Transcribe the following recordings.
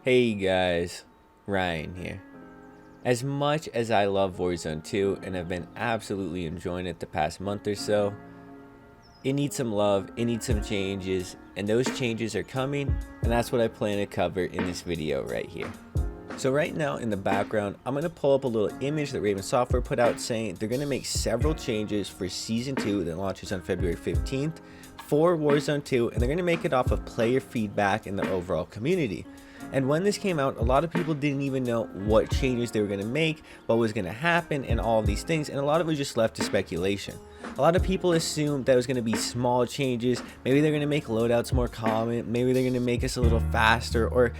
Hey guys, Ryan here. As much as I love Warzone 2 and have been absolutely enjoying it the past month or so, it needs some love, it needs some changes, and those changes are coming, and that's what I plan to cover in this video right here. So right now in the background, I'm going to pull up a little image that Raven Software put out saying they're going to make several changes for Season 2 that launches on February 15th for Warzone 2, and they're going to make it off of player feedback in the overall community. And when this came out, a lot of people didn't even know what changes they were going to make, what was going to happen, and all of these things, and a lot of it was just left to speculation. A lot of people assumed that it was going to be small changes. Maybe they're going to make loadouts more common, maybe they're going to make us a little faster, or,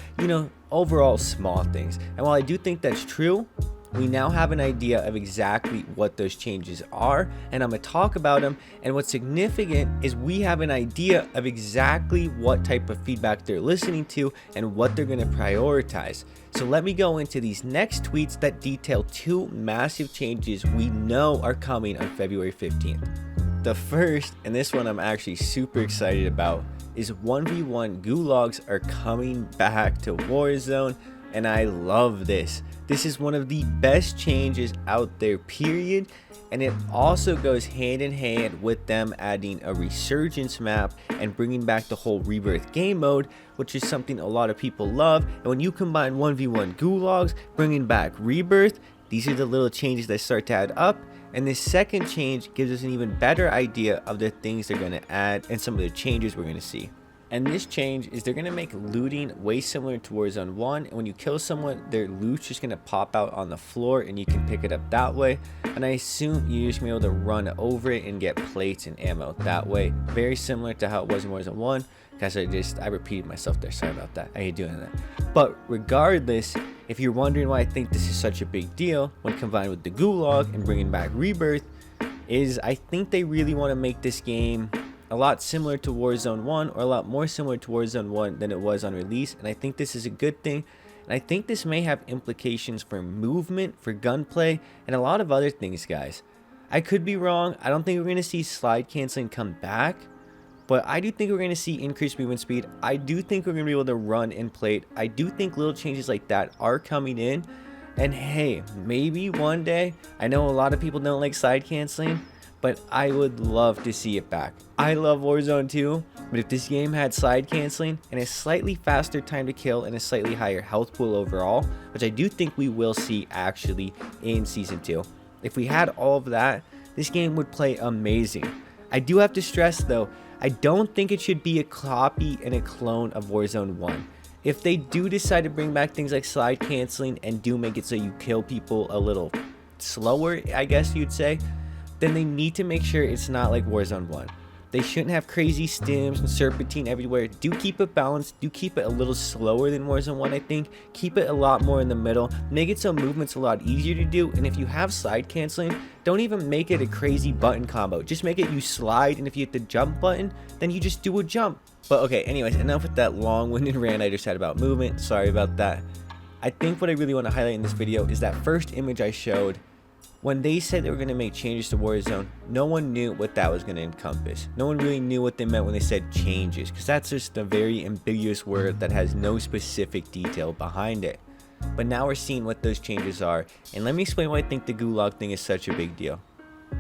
overall small things. And while I do think that's true, we now have an idea of exactly what those changes are, and I'm going to talk about them. And what's significant is we have an idea of exactly what type of feedback they're listening to and what they're going to prioritize. So let me go into these next tweets that detail two massive changes we know are coming on February 15th. The first, and this one I'm actually super excited about, is 1v1 gulags are coming back to Warzone, and I love this. This is one of the best changes out there, period, and it also goes hand in hand with them adding a resurgence map and bringing back the whole rebirth game mode, which is something a lot of people love. And when you combine 1v1 gulags, bringing back rebirth, these are the little changes that start to add up. And this second change gives us an even better idea of the things they're going to add and some of the changes we're going to see. And this change is they're going to make looting way similar to Warzone 1. And when you kill someone, their loot's just going to pop out on the floor and you can pick it up that way. And I assume you're just going to be able to run over it and get plates and ammo that way. Very similar to how it was in Warzone 1. Guys, I repeated myself there. Sorry about that. I hate doing that. But regardless, if you're wondering why I think this is such a big deal when combined with the gulag and bringing back rebirth, is I think they really want to make this game a lot similar to Warzone 1, or a lot more similar to Warzone 1 than it was on release. And I think this is a good thing. And I think this may have implications for movement, for gunplay, and a lot of other things, guys. I could be wrong. I don't think we're going to see slide canceling come back, but I do think we're going to see increased movement speed. I do think we're going to be able to run in plate. I do think little changes like that are coming in. And hey, maybe one day, I know a lot of people don't like slide canceling, but I would love to see it back. I love Warzone 2, but if this game had slide canceling and a slightly faster time to kill and a slightly higher health pool overall, which I do think we will see actually in Season 2, if we had all of that, this game would play amazing. I do have to stress though, I don't think it should be a copy and a clone of Warzone 1. If they do decide to bring back things like slide canceling and do make it so you kill people a little slower, I guess you'd say, then they need to make sure it's not like Warzone 1. They shouldn't have crazy stims and serpentine everywhere. Do keep it balanced. Do keep it a little slower than Warzone 1, I think. Keep it a lot more in the middle. Make it so movement's a lot easier to do. And if you have slide canceling, don't even make it a crazy button combo. Just make it you slide, and if you hit the jump button, then you just do a jump. But okay, anyways, enough with that long-winded rant I just had about movement. Sorry about that. I think what I really want to highlight in this video is that first image I showed. When they said they were going to make changes to Warzone, no one knew what that was going to encompass. No one really knew what they meant when they said changes, because that's just a very ambiguous word that has no specific detail behind it. But now we're seeing what those changes are, and let me explain why I think the gulag thing is such a big deal.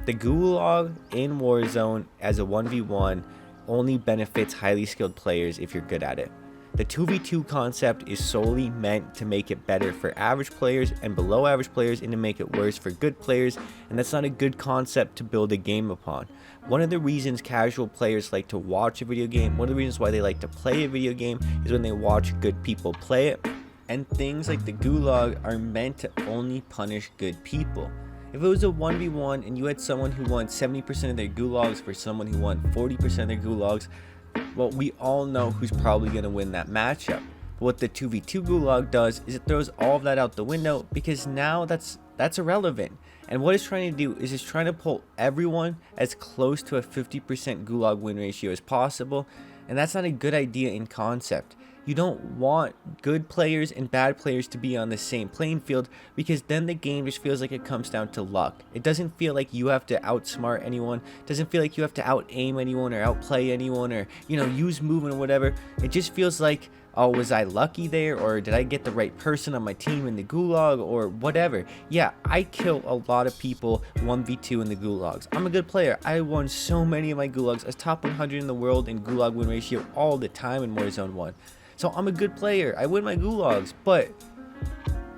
The gulag in Warzone as a 1v1 only benefits highly skilled players if you're good at it. The 2v2 concept is solely meant to make it better for average players and below average players, and to make it worse for good players, and that's not a good concept to build a game upon. One of the reasons casual players like to watch a video game, one of the reasons why they like to play a video game, is when they watch good people play it, and things like the gulag are meant to only punish good people. If it was a 1v1 and you had someone who won 70% of their gulags for someone who won 40% of their gulags, well, we all know who's probably going to win that matchup. But what the 2v2 gulag does is it throws all of that out the window, because now that's irrelevant. And what it's trying to do is it's trying to pull everyone as close to a 50% gulag win ratio as possible, and that's not a good idea in concept. You don't want good players and bad players to be on the same playing field, because then the game just feels like it comes down to luck. It doesn't feel like you have to outsmart anyone. It doesn't feel like you have to out aim anyone or outplay anyone, or use movement or whatever. It just feels like oh, was I lucky there, or did I get the right person on my team in the gulag, or whatever? Yeah, I kill a lot of people 1v2 in the gulags. I'm a good player. I won so many of my gulags. I was top 100 in the world in gulag win ratio all the time in Warzone 1. So I'm a good player. I win my gulags, but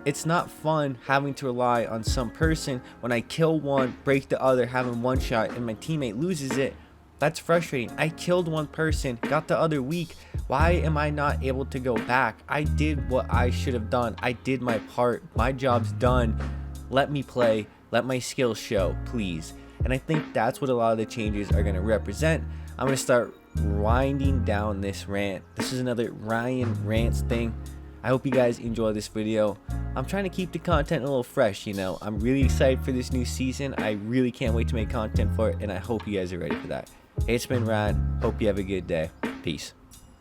it's not fun having to rely on some person when I kill one, break the other, having one shot, and my teammate loses it. That's frustrating. I killed one person, got the other weak. Why am I not able to go back? I did what I should have done. I did my part. My job's done. Let me play. Let my skills show, please. And I think that's what a lot of the changes are going to represent. I'm going to start winding down this rant. This is another Ryan rants thing. I hope you guys enjoy this video. I'm trying to keep the content a little fresh, you know. I'm really excited for this new season. I really can't wait to make content for it, and I hope you guys are ready for that. Hey, it's been Ryan. Hope you have a good day. Peace.